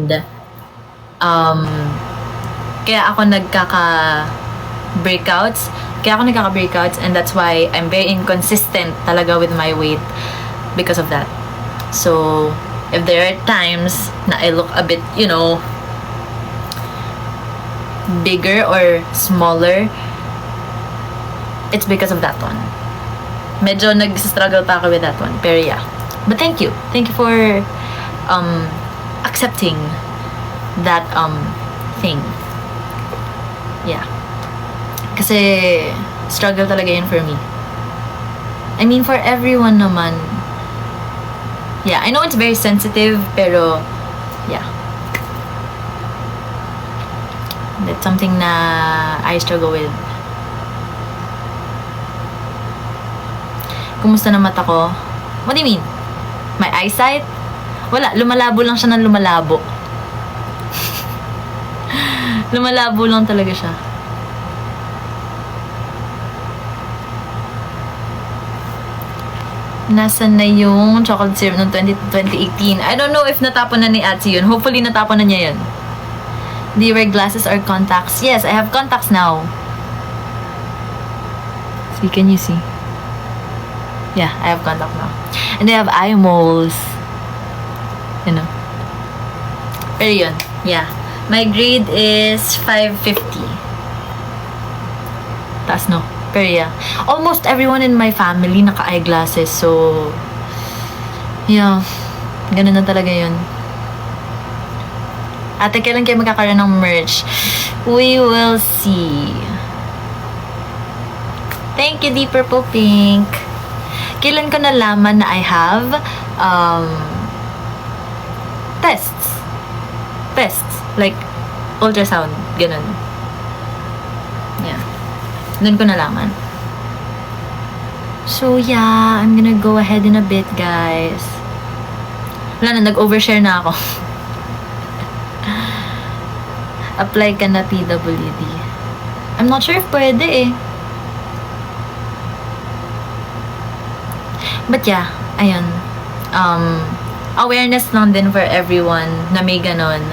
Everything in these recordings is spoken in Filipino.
And, kaya ako nagkaka-breakouts. And that's why I'm very inconsistent talaga with my weight because of that. So, if there are times na I look a bit, bigger or smaller, it's because of that one. Medyo nag-struggle pa ako with that one. Pero yeah. But thank you. Thank you for accepting that thing. Yeah. Kasi struggle talaga yun for me. I mean, for everyone naman. Yeah, I know it's very sensitive, pero yeah. That's something na I struggle with. Kumusta na mata ko? What do you mean? My eyesight? Wala, lumalabo lang siya ng lumalabo. Lumalabo lang talaga siya. Nasaan na yung chocolate syrup ng 2018? I don't know if natapon na ni Atsi yun. Hopefully natapon na niya yun. Do you wear glasses or contacts? Yes, I have contacts now. See, can you see? Yeah, I have contact now. And I have eye moles. Pero yun, yeah. My grade is 550. Taas, no? Pero yeah. Almost everyone in my family naka-eyeglasses. So, yeah. Ganun na talaga yun. Ate, kailan kayo magkakaroon ng merch? We will see. Thank you, Deep Purple Pink. Kailan ko nalaman na I have tests. Like, ultrasound. Ganun. Yeah. Doon ko nalaman. So, yeah. I'm gonna go ahead in a bit, guys. Wala na, nag-overshare na ako. Apply ka na PWD. I'm not sure if pwede eh. But yeah, ayun. Awareness lang din for everyone na may ganon.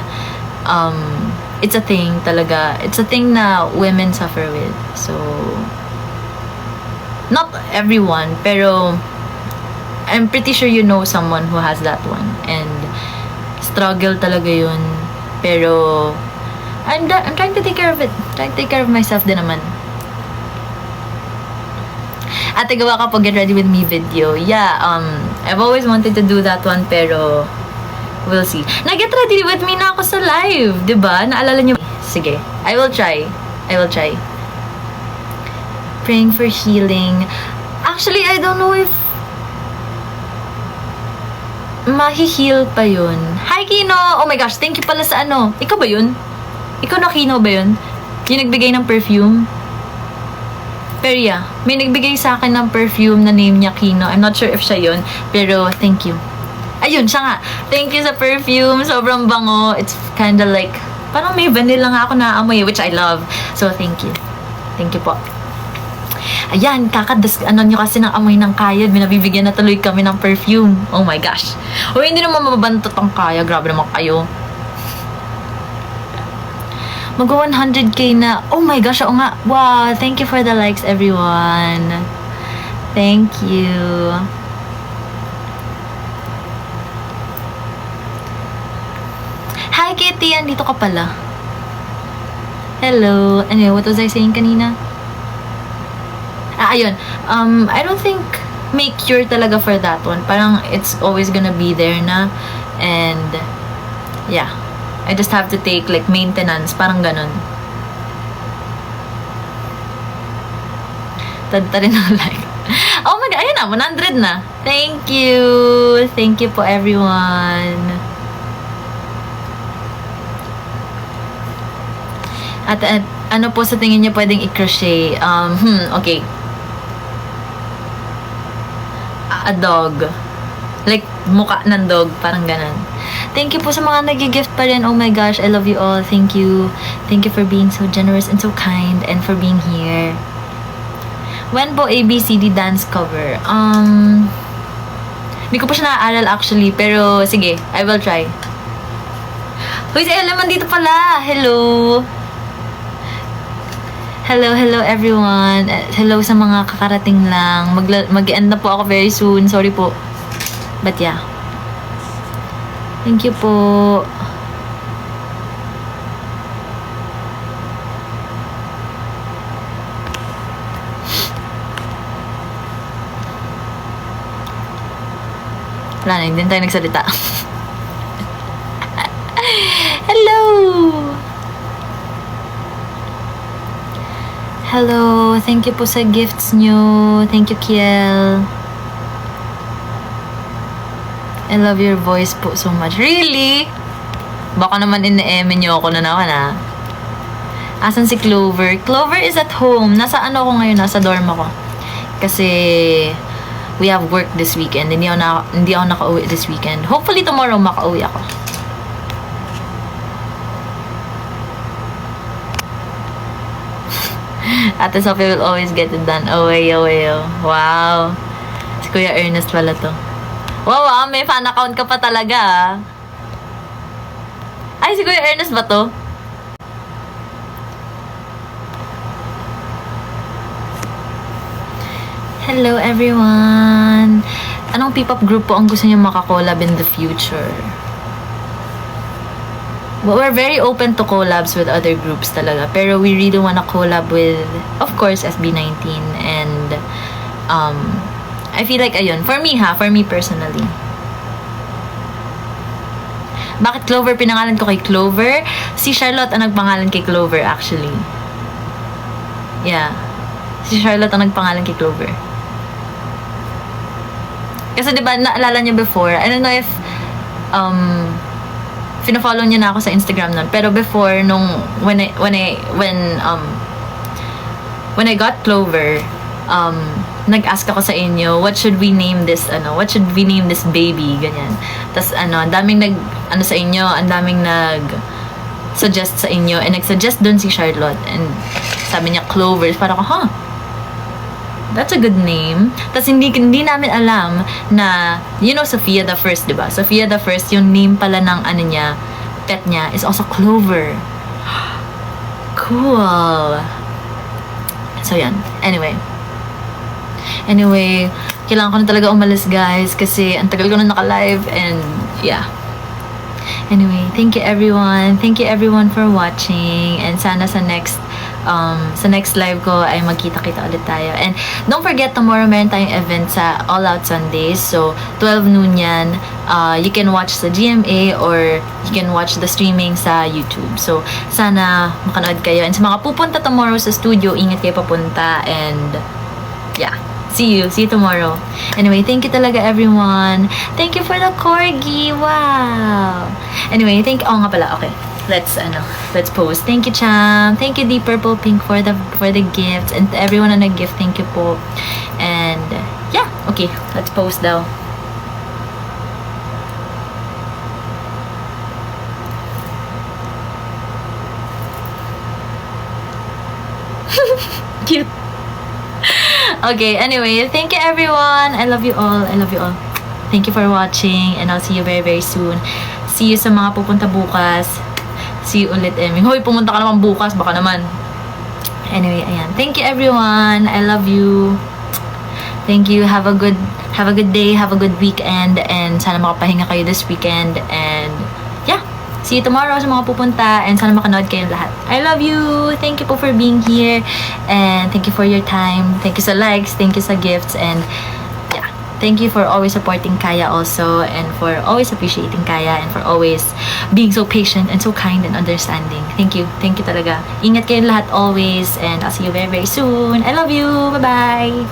It's a thing talaga. It's a thing na women suffer with. So, not everyone, pero I'm pretty sure you know someone who has that one. And struggle talaga yun. Pero, I'm trying to take care of it. Trying to take care of myself din naman. Ate, gawa ka po Get Ready With Me video. Yeah, I've always wanted to do that one, pero we'll see. Na-get ready with me na ako sa live, diba? Naalala niyo? Sige, I will try. Praying for healing. Actually, I don't know if mahi-heal pa yun. Hi, Kino! Oh my gosh, thank you pala sa ano. Ikaw ba yun? Ikaw na Kino ba yun? Yung nagbigay ng perfume? Pero yeah, may nagbigay sa akin ng perfume na name niya Kino. I'm not sure if siya yun, pero thank you. Ayun, siya nga. Thank you sa perfume. Sobrang bango. It's kinda like, parang may vanilla nga ako naamoy, which I love. So, thank you. Thank you po. Ayan, ano nyo kasi ng amoy ng kayod. Minabibigyan na tuloy kami ng perfume. Oh my gosh. O, hindi naman mababantot ang kaya. Grabe naman kayo. Mag-100k na. Oh my gosh, oo nga. Wow, thank you for the likes, everyone. Thank you. Hi, Kitty. Andito ka pala. Hello. Anyway, what was I saying kanina? Ayun. I don't think may cure talaga for that one. Parang it's always gonna be there na. And, yeah. I just have to take like maintenance, parang ganun. Tadta rin ang like. Oh my God, ayun na, 100 na. Thank you. Thank you po everyone. At ano po sa tingin niyo pwedeng i-crochet? Okay. A dog. Like, mukha ng dog, parang ganun. Thank you po sa mga nag-gift pa rin. Oh my gosh, I love you all. Thank you. Thank you for being so generous and so kind and for being here. When po ABCD dance cover? Hindi ko pa siya naaaral actually, pero sige, I will try. Uy, si Ella man dito pala. Hello. Hello everyone. Hello sa mga kakarating lang. Mag-end na po ako very soon. Sorry po. But yeah. Thank you po. Wala na, hindi tayo nagsalita. Hello! Hello! Thank you po sa gifts nyo. Thank you, Kiel. I love your voice po so much. Really? Baka naman ine-eme nyo ako na naman, ha? Asan si Clover? Clover is at home. Nasa ano ako ngayon? Nasa dorm ako. Kasi we have work this weekend. Hindi ako naka-uwi this weekend. Hopefully tomorrow maka-uwi ako. Ate Sophie will always get it done. Oh. Wow. Si Kuya Ernest pala to. Wow, may fan account ka pa talaga, ah. Ay, si Kuya Ernest ba to? Hello everyone! Anong P-pop group po ang gusto niyo makakollab in the future? Well, we're very open to collabs with other groups talaga. Pero we really wanna collab with, of course, SB19. And, I feel like, ayun, for me personally. Bakit Clover pinangalan ko kay Clover? Si Charlotte ang nagpangalan kay Clover actually. Yeah. Si Charlotte ang nagpangalan kay Clover. Kasi diba, naalala niyo before, I don't know if, fina-follow niyo na ako sa Instagram nun. Pero before, when I got Clover, nag-ask ako sa inyo, what should we name this baby, ganyan. Tapos, ang daming sa inyo, ang daming suggest sa inyo, and nag-suggest dun si Charlotte, and sabi niya, Clover. Parang ako, that's a good name. Tapos hindi namin alam na, Sophia the First, diba? Sophia the First, yung name pala ng pet niya is also Clover. Cool. So, yan. Anyway, kailangan ko na talaga umalis, guys, kasi ang tagal ko na naka-live, and yeah. Anyway, thank you everyone for watching, and sana sa next live ko ay magkita-kita ulit tayo. And don't forget, tomorrow meron tayong event sa All Out Sundays. So, 12 noon yan. You can watch sa GMA or you can watch the streaming sa YouTube. So, sana makanood kayo. And sa mga pupunta tomorrow sa studio, ingat kayo papunta. And, yeah. See you tomorrow. Anyway, thank you talaga everyone. Thank you for the corgi. Wow. Anyway, nga pala. Okay. Let's post. Thank you, Cham. Thank you, Deep Purple Pink, for the gifts, and to everyone na nag-gift, thank you po. And yeah, okay, let's post daw. Cute. Okay, anyway, thank you everyone. I love you all. Thank you for watching, and I'll see you very, very soon. See you sa mga pupunta bukas. See you ulit, Eming. Hoy, pumunta ka naman bukas. Baka naman. Anyway, ayan. Thank you, everyone. I love you. Thank you. Have a good day. Have a good weekend. And sana makapahinga kayo this weekend. And, yeah. See you tomorrow sa mga pupunta. And sana makanood kayo lahat. I love you. Thank you po for being here. And thank you for your time. Thank you sa likes. Thank you sa gifts. And, thank you for always supporting Kaya also, and for always appreciating Kaya, and for always being so patient and so kind and understanding. Thank you talaga. Ingat kayo lahat always, and I'll see you very, very soon. I love you. Bye-bye.